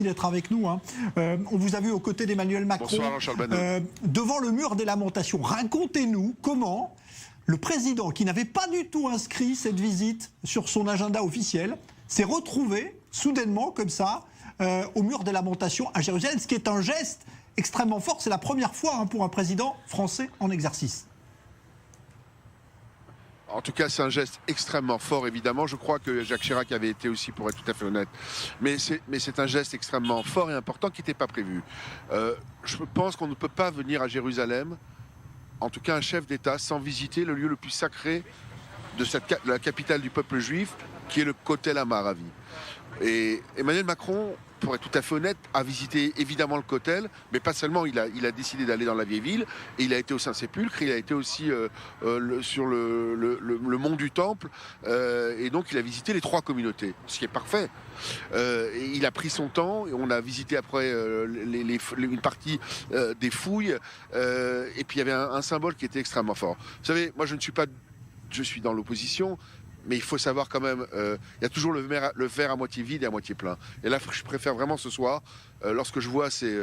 d'être avec nous. On vous a vu aux côtés d'Emmanuel Macron. Bonsoir, Jean-Charles Badeau. Devant le mur des lamentations. Racontez-nous comment le président, qui n'avait pas du tout inscrit cette visite sur son agenda officiel, s'est retrouvé soudainement comme ça au mur des lamentations à Jérusalem, ce qui est un geste extrêmement fort. C'est la première fois pour un président français en exercice. En tout cas, c'est un geste extrêmement fort, évidemment. Je crois que Jacques Chirac avait été aussi, pour être tout à fait honnête. Mais c'est un geste extrêmement fort et important qui n'était pas prévu. Je pense qu'on ne peut pas venir à Jérusalem, en tout cas un chef d'État, sans visiter le lieu le plus sacré de la capitale du peuple juif, qui est le Kotel Amaravi. Et Emmanuel Macron, pour être tout à fait honnête, a visité évidemment le Kotel, mais pas seulement, il a décidé d'aller dans la vieille ville, et il a été au Saint-Sépulcre, il a été aussi sur le mont du Temple, et donc il a visité les trois communautés, ce qui est parfait. Et il a pris son temps, et on a visité après une partie des fouilles, et puis il y avait un symbole qui était extrêmement fort. Vous savez, moi je suis dans l'opposition, mais il faut savoir quand même, il y a toujours le verre à moitié vide et à moitié plein. Et là, je préfère vraiment ce soir, lorsque je vois ces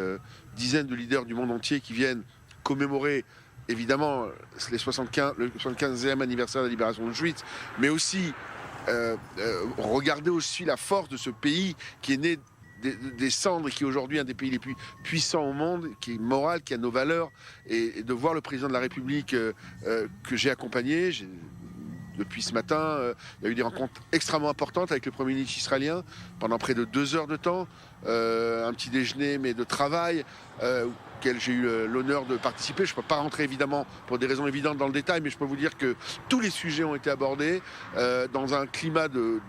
dizaines de leaders du monde entier qui viennent commémorer, évidemment, le 75e anniversaire de la libération de Auschwitz, mais aussi regarder aussi la force de ce pays qui est né des cendres et qui est aujourd'hui un des pays les plus puissants au monde, qui est moral, qui a nos valeurs, et de voir le président de la République que j'ai accompagné. Depuis ce matin, il y a eu des rencontres extrêmement importantes avec le Premier ministre israélien pendant près de 2 heures de temps. Un petit déjeuner, mais de travail, auquel j'ai eu l'honneur de participer. Je ne peux pas rentrer évidemment pour des raisons évidentes dans le détail, mais je peux vous dire que tous les sujets ont été abordés dans un climat de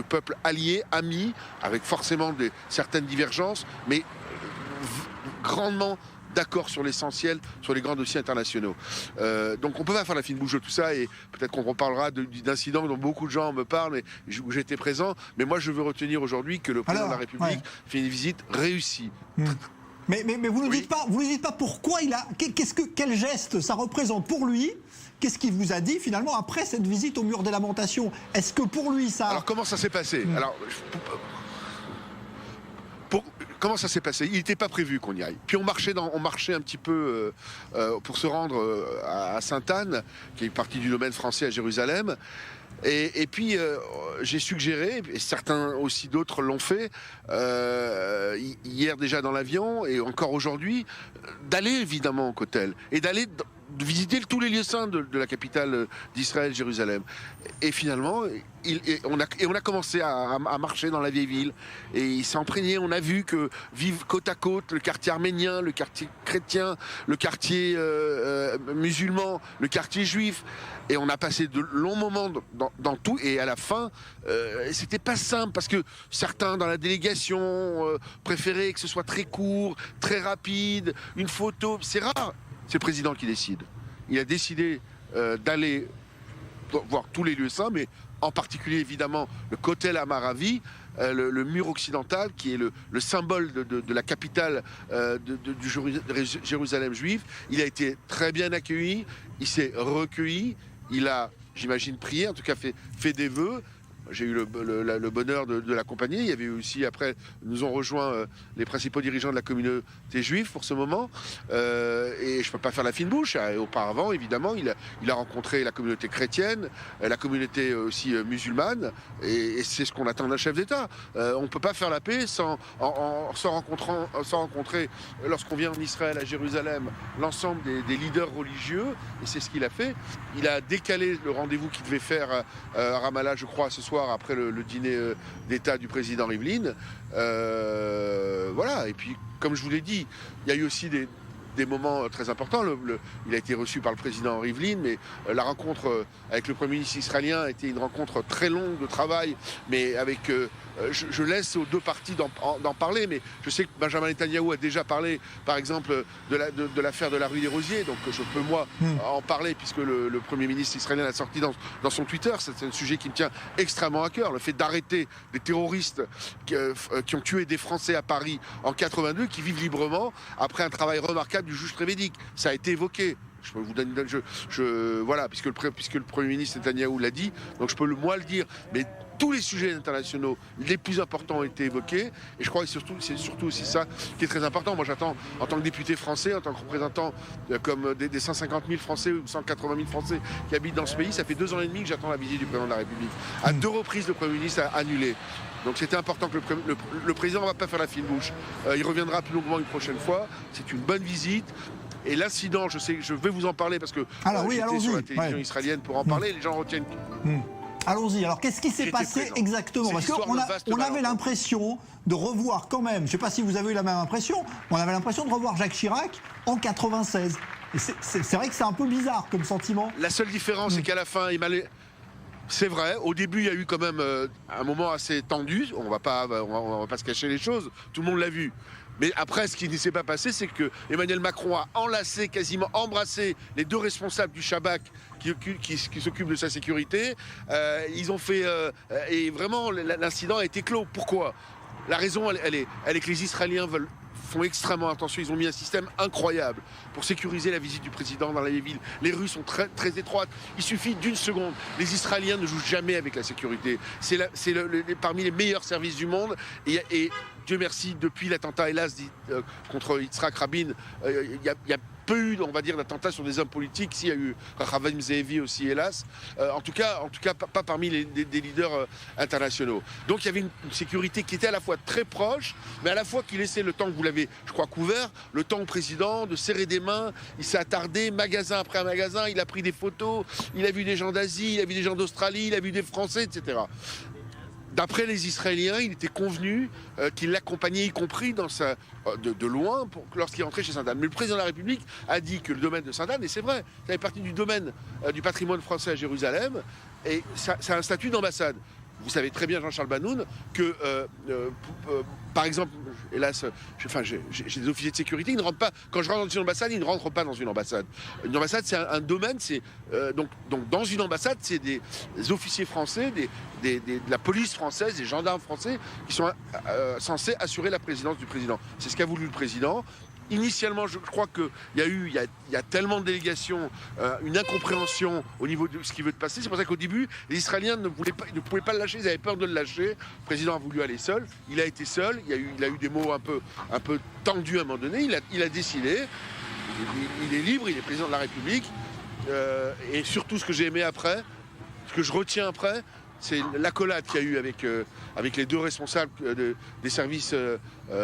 peuples alliés, amis, avec forcément certaines divergences, mais grandement d'accord sur l'essentiel, sur les grands dossiers internationaux. Donc on ne peut pas faire la fine bouche de tout ça, et peut-être qu'on reparlera d'incidents dont beaucoup de gens me parlent, où j'étais présent. Mais moi je veux retenir aujourd'hui que le président de la République fait une visite réussie. Mais vous ne dites pas pourquoi il a... Quel geste ça représente pour lui? Qu'est-ce qu'il vous a dit finalement après cette visite au mur des lamentations? Est-ce que pour lui ça... Alors comment ça s'est passé? Comment ça s'est passé? Il n'était pas prévu qu'on y aille. Puis on marchait un petit peu pour se rendre à Sainte-Anne, qui est partie du domaine français à Jérusalem. Et puis j'ai suggéré, et certains aussi d'autres l'ont fait, hier déjà dans l'avion et encore aujourd'hui, d'aller évidemment au Kotel et d'aller visiter tous les lieux saints de la capitale d'Israël, Jérusalem. Et finalement, on a commencé à marcher dans la vieille ville, et il s'est imprégné. On a vu que vivent côte à côte le quartier arménien, le quartier chrétien, le quartier musulman, le quartier juif. Et on a passé de longs moments dans tout, et à la fin, c'était pas simple, parce que certains dans la délégation préféraient que ce soit très court, très rapide, une photo. C'est rare. C'est le président qui décide. Il a décidé d'aller voir tous les lieux saints, mais en particulier évidemment le Kotel Amaravi, le mur occidental, qui est le symbole de la capitale du Jérusalem juif. Il a été très bien accueilli, il s'est recueilli, il a, j'imagine, prié, en tout cas fait des vœux. J'ai eu le bonheur de l'accompagner. Il y avait aussi, après, nous ont rejoint les principaux dirigeants de la communauté juive pour ce moment. Et je ne peux pas faire la fine bouche. Auparavant, évidemment, il a rencontré la communauté chrétienne, la communauté aussi musulmane. Et c'est ce qu'on attend d'un chef d'État. On ne peut pas faire la paix sans rencontrer, lorsqu'on vient en Israël, à Jérusalem, l'ensemble des leaders religieux. Et c'est ce qu'il a fait. Il a décalé le rendez-vous qu'il devait faire à Ramallah, je crois, ce soir, après le dîner d'État du président Rivlin. Voilà, et puis comme je vous l'ai dit, il y a eu aussi des moments très importants. Il a été reçu par le président Rivlin, mais la rencontre avec le Premier ministre israélien a été une rencontre très longue de travail, mais avec... je laisse aux deux parties d'en parler, mais je sais que Benjamin Netanyahou a déjà parlé, par exemple, de l'affaire de la rue des Rosiers, donc je peux, moi, en parler, puisque le Premier ministre israélien l'a sorti dans son Twitter. C'est un sujet qui me tient extrêmement à cœur, le fait d'arrêter des terroristes qui ont tué des Français à Paris en 82, qui vivent librement, après un travail remarquable du juge Trévédic. Ça a été évoqué. Je peux vous donner, voilà, puisque le Premier ministre Netanyahou l'a dit, donc je peux moi le dire. Mais tous les sujets internationaux les plus importants ont été évoqués. Et je crois que c'est surtout aussi ça qui est très important. Moi, j'attends, en tant que député français, en tant que représentant comme des 150 000 Français ou 180 000 Français qui habitent dans ce pays, ça fait 2 ans et demi que j'attends la visite du président de la République. À 2 reprises, le Premier ministre a annulé. Donc c'était important que le président ne va pas faire la fine bouche. Il reviendra plus longuement une prochaine fois. C'est une bonne visite. Et l'incident, je vais vous en parler parce que j'étais sur la télévision israélienne pour en parler. Les gens retiennent. Allons-y. Alors, qu'est-ce qui s'est passé exactement? Parce qu'on avait l'impression de revoir quand même, je ne sais pas si vous avez eu la même impression, on avait l'impression de revoir Jacques Chirac en 96. Et c'est vrai que c'est un peu bizarre comme sentiment. La seule différence, c'est qu'à la fin, c'est vrai, au début, il y a eu quand même un moment assez tendu. On va pas se cacher les choses. Tout le monde l'a vu. Mais après, ce qui ne s'est pas passé, c'est que Emmanuel Macron a enlacé, quasiment embrassé les 2 responsables du Shabak qui s'occupent de sa sécurité. Ils ont fait... et vraiment, l'incident a été clos. Pourquoi? La raison, elle est que les Israéliens font extrêmement attention. Ils ont mis un système incroyable pour sécuriser la visite du président dans les villes. Les rues sont très, très étroites. Il suffit d'une seconde. Les Israéliens ne jouent jamais avec la sécurité. C'est parmi les meilleurs services du monde. Et Dieu merci, depuis l'attentat, hélas, contre Yitzhak Rabin, il y a peu eu, on va dire, d'attentats sur des hommes politiques. S'il y a eu Rahavim Zehevi aussi, hélas. En tout cas, pas parmi des leaders internationaux. Donc il y avait une sécurité qui était à la fois très proche, mais à la fois qui laissait le temps, que vous l'avez, je crois, couvert, le temps au président de serrer des mains. Il s'est attardé, magasin après magasin, il a pris des photos, il a vu des gens d'Asie, il a vu des gens d'Australie, il a vu des Français, etc. D'après les Israéliens, il était convenu qu'il l'accompagnait, y compris de loin, lorsqu'il rentrait chez Sainte-Anne. Mais le président de la République a dit que le domaine de Sainte-Anne, et c'est vrai, ça fait partie du domaine du patrimoine français à Jérusalem, et ça a un statut d'ambassade. Vous savez très bien, Jean-Charles Banoun, que, par exemple, hélas, j'ai des officiers de sécurité, ils ne rentrent pas, quand je rentre dans une ambassade, ils ne rentrent pas dans une ambassade. Une ambassade, c'est un domaine, donc dans une ambassade, c'est des officiers français, de la police française, des gendarmes français, qui sont censés assurer la présidence du président. C'est ce qu'a voulu le président. Initialement, je crois qu'il y a tellement de délégations, une incompréhension au niveau de ce qui veut passer. C'est pour ça qu'au début, les Israéliens ne pouvaient pas le lâcher, ils avaient peur de le lâcher. Le président a voulu aller seul, il a été seul, il a eu des mots un peu tendus à un moment donné, il a décidé, il est libre, il est président de la République. Et surtout, ce que j'ai aimé après, ce que je retiens après, c'est l'accolade qu'il y a eu avec les 2 responsables des services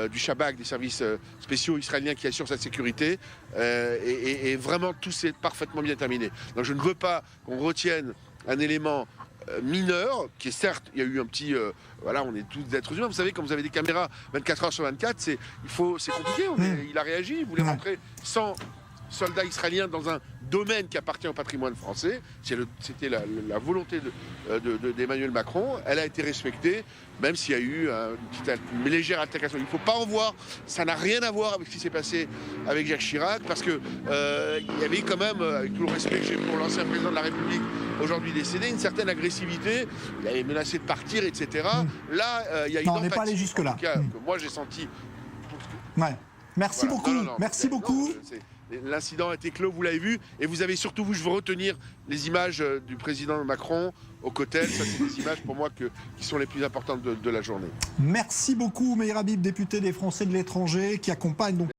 du Shabak, des services spéciaux israéliens qui assurent sa sécurité. Et vraiment, tout s'est parfaitement bien terminé. Donc je ne veux pas qu'on retienne un élément mineur, qui est certes, il y a eu un petit... voilà, on est tous des êtres humains. Vous savez, quand vous avez des caméras 24 heures sur 24, c'est compliqué. Il a réagi, il voulait rentrer sans soldats israéliens dans un domaine qui appartient au patrimoine français. C'était la volonté d'Emmanuel Macron. Elle a été respectée, même s'il y a eu une légère altercation. Il ne faut pas en voir. Ça n'a rien à voir avec ce qui s'est passé avec Jacques Chirac, parce que il y avait quand même, avec tout le respect que j'ai pour l'ancien président de la République, aujourd'hui décédé, une certaine agressivité. Il avait menacé de partir, etc. Là, il y a une empathie. On n'est pas allé jusque-là. Que moi, j'ai senti. Ouais. Merci beaucoup. Merci beaucoup. L'incident a été clos, vous l'avez vu, et vous avez surtout vu, je veux retenir les images du président Macron au Kotel. Ça, c'est des images pour moi qui sont les plus importantes de la journée. Merci beaucoup, Meir Habib, député des Français de l'étranger, qui accompagne donc